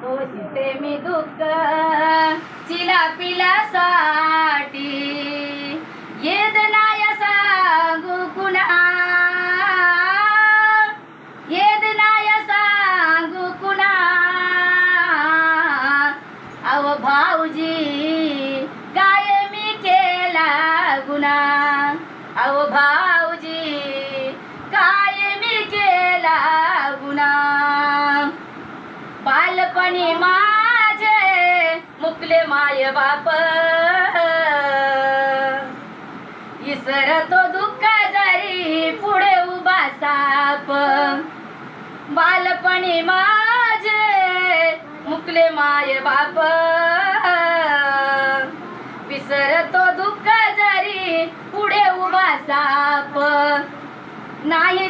पोषिते मी दुःख चिला पिलासाठी येदनाया सांगू कुणा येदनाया सांगू कुणा अव भाऊजी काय मी केला गुन्हा अव भाऊजी काय मी केला गुन्हा बालपणी माझे मुकले माय बाप इसरतो दुःख जरी पुढे उभा साप बालपणी माझे मुकले माय बाप विसरतो दुःख जरी पुढे उभा साप नाही